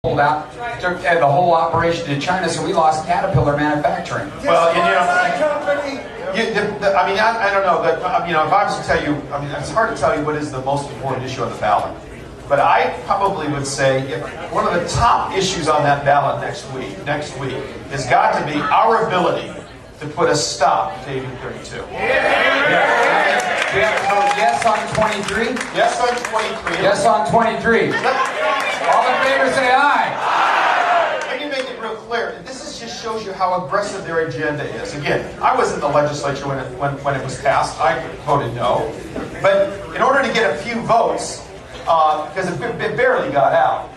pulled out, took the whole operation to China, so we lost Caterpillar manufacturing. Well, I don't know, but if I was to tell you, it's hard to tell you what is the most important issue on the ballot. But I probably would say if one of the top issues on that ballot next week has got to be our ability to put a stop to AB 32. We have to vote yes on 23? Yes on 23. Yes on 23. All in favor say aye. Let me make it real clear. Just shows you how aggressive their agenda is. Again, I was in the legislature when it was passed. I voted no. But in order to get a few votes, because it barely got out,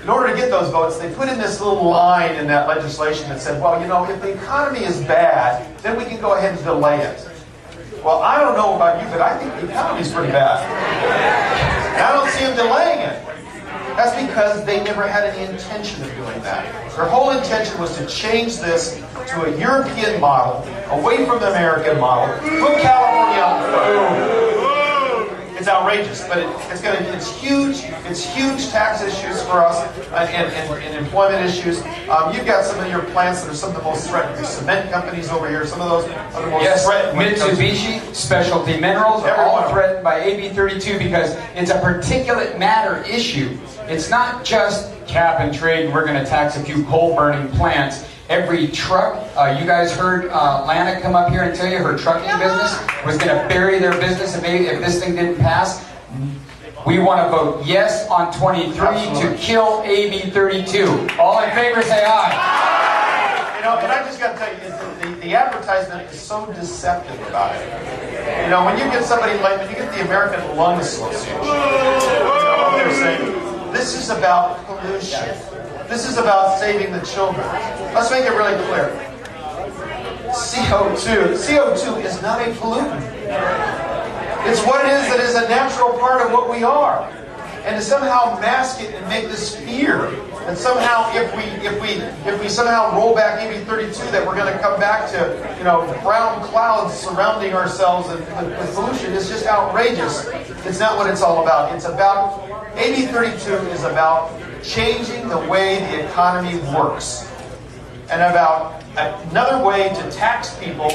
in order to get those votes, they put in this little line in that legislation that said, well, if the economy is bad, then we can go ahead and delay it. Well, I don't know about you, but I think the economy is pretty bad. And I don't see them delaying it. That's because they never had any intention of doing that. Their whole intention was to change this to a European model, away from the American model, put California out. It's outrageous, but it's huge. It's huge tax issues for us and employment issues. You've got some of your plants that are some of the most threatened. The cement companies over here, some of those are the most threatened. Mitsubishi, Specialty Minerals are all threatened by AB 32 because it's a particulate matter issue. It's not just cap and trade and we're going to tax a few coal-burning plants. Every truck, you guys heard Lana come up here and tell you her trucking business was going to bury their business if this thing didn't pass. We want to vote yes on 23 to kill AB 32. All in favor say aye. And I just got to tell you, the advertisement is so deceptive about it. When you get somebody like, when you get the American Lung Association, they're saying, this is about pollution. This is about saving the children. Let's make it really clear. CO2 is not a pollutant. It's what it is that is a natural part of what we are. And to somehow mask it and make this fear that somehow if we somehow roll back AB 32 that we're going to come back to brown clouds surrounding ourselves and with pollution is just outrageous. It's not what it's all about. It's about AB 32 is about changing the way the economy works, and about another way to tax people,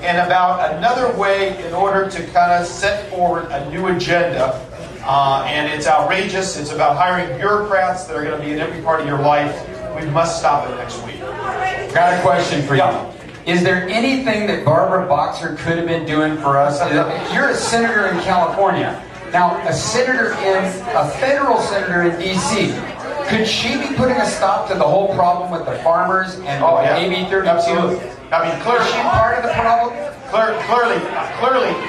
and about another way in order to kind of set forward a new agenda. And it's outrageous. It's about hiring bureaucrats that are going to be in every part of your life. We must stop it next week. Got a question for you. Is there anything that Barbara Boxer could have been doing for us? You're a senator in California. Now, a federal senator in D.C., could she be putting a stop to the whole problem with the farmers and AB 32? Absolutely. Clearly, is she part of the problem? Clearly,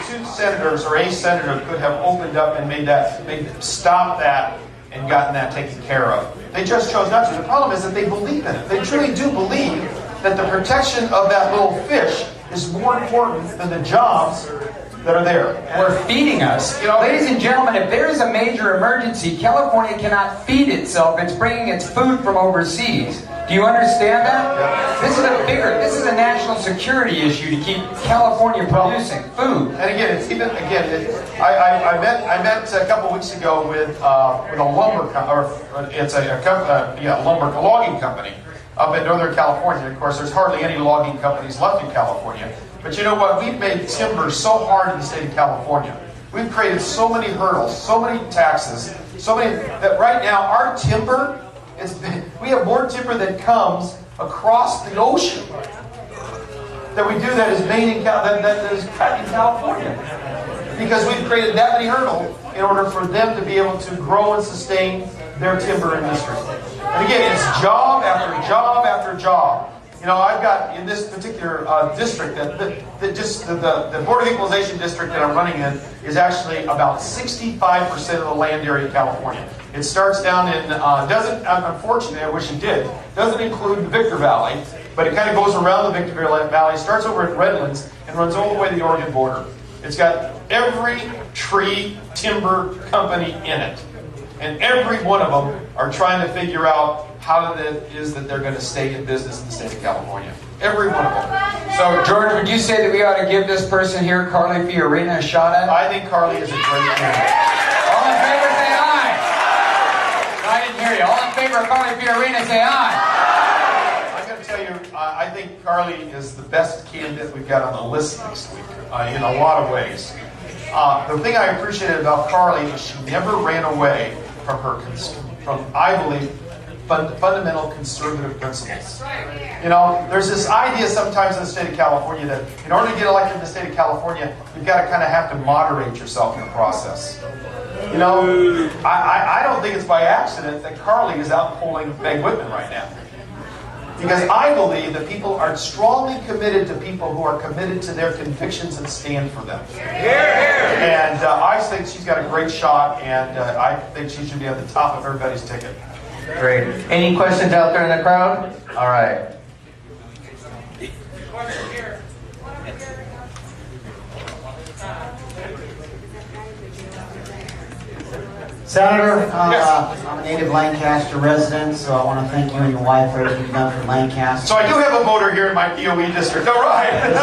two senators or a senator could have opened up and stopped that and gotten that taken care of. They just chose not to. The problem is that they believe in it. They truly do believe that the protection of that little fish is more important than the jobs that are there. We're feeding us. Ladies and gentlemen, if there is a major emergency, California cannot feed itself. It's bringing its food from overseas. Do you understand that? This is a national security issue to keep California producing food. And again, I met a couple weeks ago with a lumber logging company up in Northern California. Of course, there's hardly any logging companies left in California. But you know what? We've made timber so hard in the state of California. We've created so many hurdles, so many taxes, that right now our timber, we have more timber that comes across the ocean that we do that is made that is cut in California. Because we've created that many hurdles in order for them to be able to grow and sustain their timber industry. And again, it's job after job after job. I've got in this particular district the Board of Equalization district that I'm running in is actually about 65% of the land area of California. It starts down in unfortunately, I wish it did. Doesn't include the Victor Valley, but it kind of goes around the Victor Valley, starts over at Redlands, and runs all the way to the Oregon border. It's got every tree timber company in it, and every one of them are trying to figure out how it is that they're going to stay in business in the state of California. Every one of them. So, George, would you say that we ought to give this person here, Carly Fiorina, a shot at it? I think Carly is a great candidate. All in favor, say aye. I didn't hear you. All in favor, favor of Carly Fiorina, say aye. I'm going to tell you, I think Carly is the best candidate we've got on the list this week in a lot of ways. The thing I appreciated about Carly is she never ran away from I believe, fundamental conservative principles. You know, there's this idea sometimes in the state of California that in order to get elected in the state of California, you've got to kind of have to moderate yourself in the process. You know, I don't think it's by accident that Carly is out polling Meg Whitman right now. Because I believe that people are strongly committed to people who are committed to their convictions and stand for them. And I think she's got a great shot, and I think she should be at the top of everybody's ticket. Great. Any questions out there in the crowd? All right. Senator, I'm a native Lancaster resident, so I want to thank you and your wife for everything you've done for Lancaster. So I do have a voter here in my DOE district. All right. And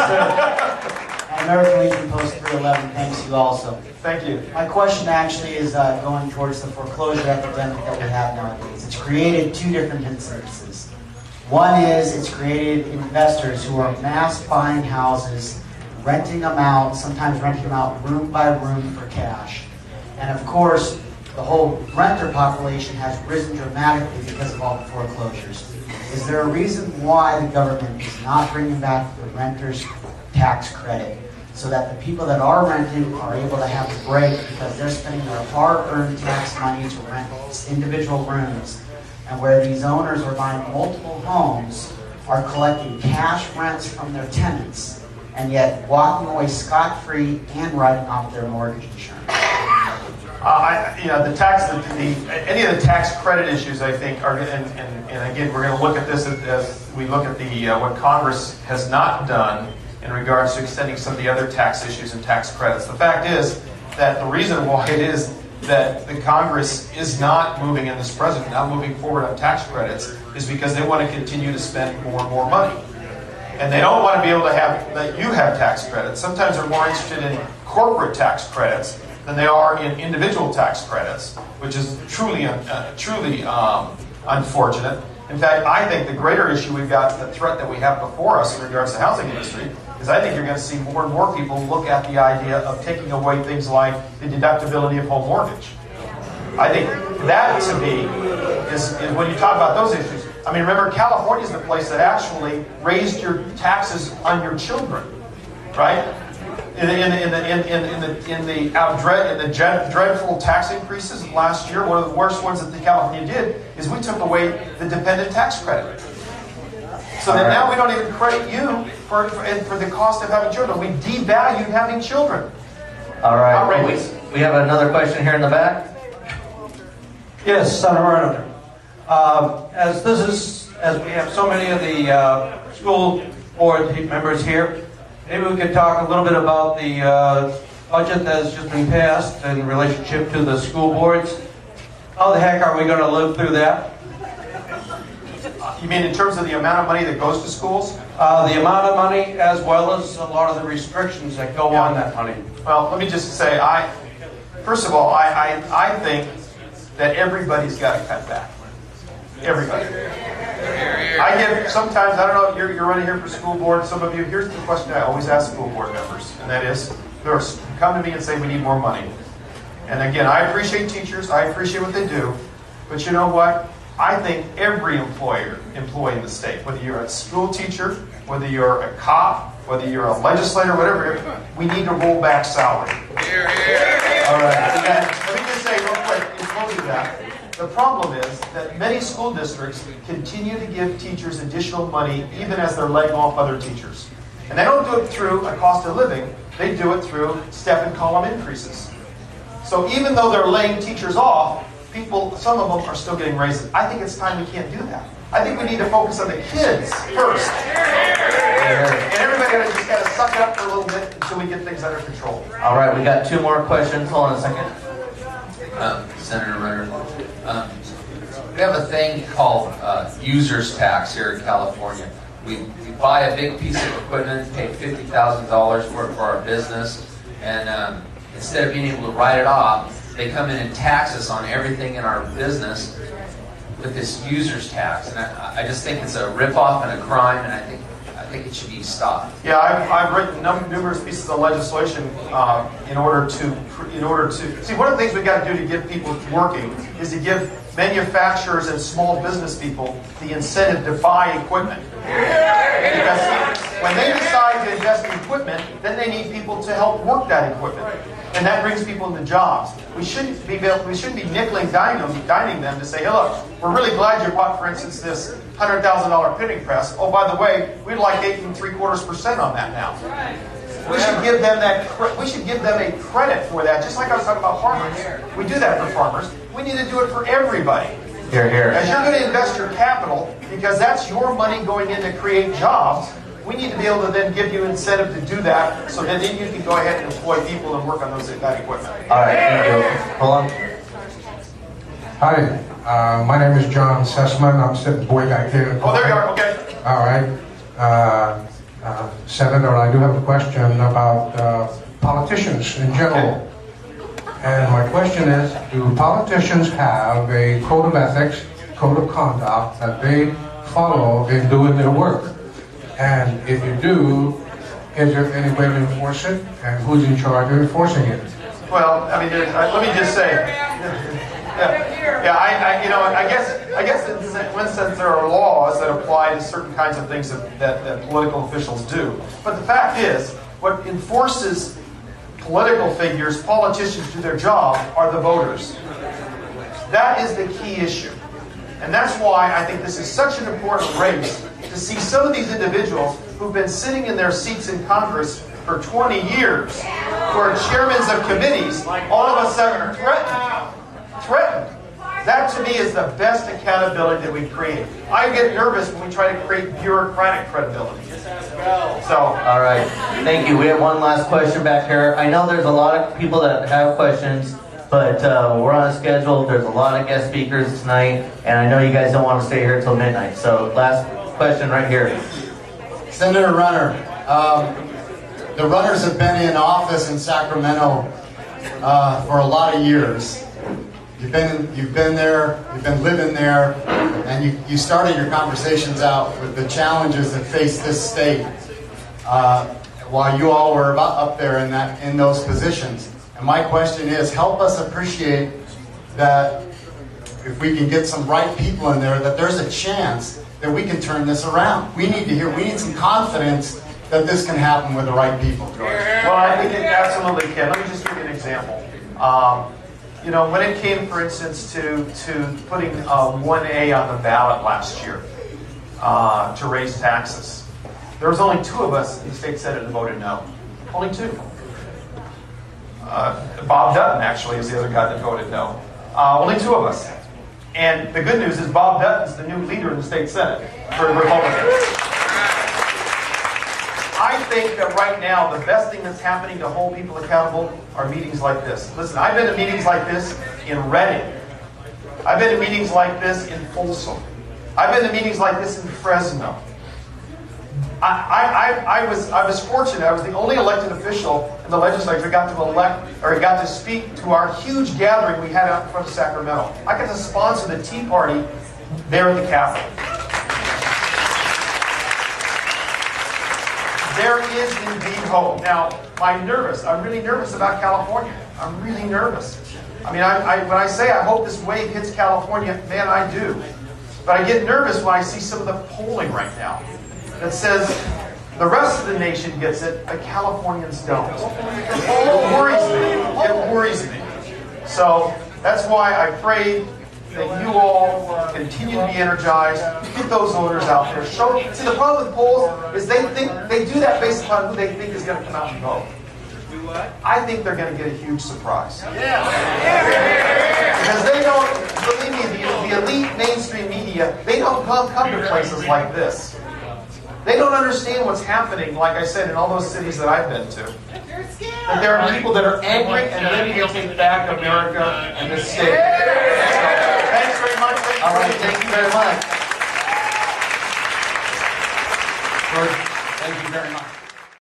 American Legion Post 311 thanks you also. Thank you. My question actually is going towards the foreclosure epidemic that we have nowadays. It's created two different instances. One is it's created investors who are mass buying houses, renting them out, sometimes renting them out room by room for cash. And of course, the whole renter population has risen dramatically because of all the foreclosures. Is there a reason why the government is not bringing back the renter's tax credit so that the people that are renting are able to have a break because they're spending their hard-earned tax money to rent individual rooms, and where these owners are buying multiple homes are collecting cash rents from their tenants and yet walking away scot-free and writing off their mortgage insurance? Any of the tax credit issues, I think, are, and again, we're going to look at this as we look at what Congress has not done in regards to extending some of the other tax issues and tax credits. The fact is that the reason why it is that the Congress is not moving, and this president not moving forward on tax credits, is because they want to continue to spend more and more money. And they don't want to be able to let you have tax credits. Sometimes they're more interested in corporate tax credits than they are in individual tax credits, which is truly unfortunate. In fact, I think the greater issue we've got, the threat that we have before us in regards to the housing industry, is I think you're going to see more and more people look at the idea of taking away things like the deductibility of home mortgage. I think that, to me, is when you talk about those issues. I mean, remember, California is the place that actually raised your taxes on your children, right? In the dreadful tax increases of last year, one of the worst ones that California did is we took away the dependent tax credit. So that now we don't even credit you for the cost of having children. We devalued having children. All right. We have another question here in the back. Yes, Senator Arnold. As we have so many of the school board members here, maybe we could talk a little bit about the budget that has just been passed in relationship to the school boards. How the heck are we going to live through that? You mean in terms of the amount of money that goes to schools? The amount of money, as well as a lot of the restrictions that go on that money. Well, let me just say, first of all, I think that everybody's got to cut back. Everybody. Sometimes, I don't know, you're running here for school board, some of you, here's the question I always ask school board members, and that is, come to me and say we need more money. And again, I appreciate teachers, I appreciate what they do, but you know what? I think every employee in the state, whether you're a school teacher, whether you're a cop, whether you're a legislator, whatever, we need to roll back salary. All right. Let me just say real quick, in closing that, the problem is that many school districts continue to give teachers additional money even as they're laying off other teachers. And they don't do it through a cost of living, they do it through step and column increases. So even though they're laying teachers off, some of them are still getting raises. I think it's time we can't do that. I think we need to focus on the kids first. And everybody just got to suck it up for a little bit until we get things under control. All right, we got two more questions. Hold on a second. Senator Runner, we have a thing called user's tax here in California. We buy a big piece of equipment, pay $50,000 for it for our business, and instead of being able to write it off, they come in and tax us on everything in our business. with this user's tax, and I just think it's a ripoff and a crime, and I think it should be stopped. Yeah, I've written numerous pieces of legislation in order to see. One of the things we've got to do to get people working is to give manufacturers and small business people the incentive to buy equipment. Because see, when they decide to invest in equipment, then they need people to help work that equipment, and that brings people into jobs. We shouldn't be nickel and dining them to say, hey, look, we're really glad you bought, for instance, this $100,000 printing press. Oh, by the way, we'd like 8.75% on that now. We should give them that. We should give them a credit for that, just like I was talking about farmers. We do that for farmers. We need to do it for everybody. Here, here. As you're going to invest your capital, because that's your money going in to create jobs, we need to be able to then give you incentive to do that, so that then you can go ahead and employ people and work on that equipment. All right, thank you. Hold on. Hi, my name is John Sussman. I'm sitting boy back here. Oh, there you are. Okay. All right. Senator, I do have a question about politicians in general. And my question is, do politicians have a code of ethics, code of conduct that they follow in doing their work? And if you do, is there any way to enforce it? And who's in charge of enforcing it? Well, I mean, let me just say, I guess in one sense there are laws that apply to certain kinds of things that political officials do. But the fact is, what enforces political figures, politicians do their job, are the voters. That is the key issue. And that's why I think this is such an important race, to see some of these individuals who've been sitting in their seats in Congress for 20 years, who are chairmen of committees, all of a sudden are threatened. That to me is the best accountability that we create. I get nervous when we try to create bureaucratic credibility. So, all right, thank you. We have one last question back here. I know there's a lot of people that have questions, but we're on a schedule. There's a lot of guest speakers tonight, and I know you guys don't want to stay here till midnight. So last question right here. Senator Runner, the runners have been in office in Sacramento for a lot of years. You've been there, you've been living there, and you started your conversations out with the challenges that face this state while you all were up there in those positions. And my question is, help us appreciate that if we can get some right people in there, that there's a chance that we can turn this around. We need some confidence that this can happen with the right people, George. Well, I think it absolutely can. Let me just give you an example. When it came, for instance, to putting 1A on the ballot last year to raise taxes, there was only 2 of us in the state senate that voted no. Only 2. Bob Dutton, actually, is the other guy that voted no. Only 2 of us. And the good news is Bob Dutton's the new leader in the state senate for the Republicans. I think that right now, the best thing that's happening to hold people accountable are meetings like this. Listen, I've been to meetings like this in Reading. I've been to meetings like this in Folsom. I've been to meetings like this in Fresno. I was fortunate. I was the only elected official in the legislature who got to speak to our huge gathering we had out in front of Sacramento. I got to sponsor the Tea Party there at the Capitol. There is indeed hope. Now, I'm really nervous about California. I'm really nervous. I mean, when I say I hope this wave hits California, man, I do. But I get nervous when I see some of the polling right now that says the rest of the nation gets it, but Californians don't. It worries me. It worries me. So that's why I pray that you all continue to be energized, get those voters out there. See, the problem with polls is they do that based upon who they think is going to come out and vote. I think they're going to get a huge surprise. Because they don't, believe me, the elite mainstream media, they don't come to places like this. They don't understand what's happening, like I said, in all those cities that I've been to. That there are people that are angry and ready to take back America and this state. Thanks very much. All right, thank you very much. George, thank you very much.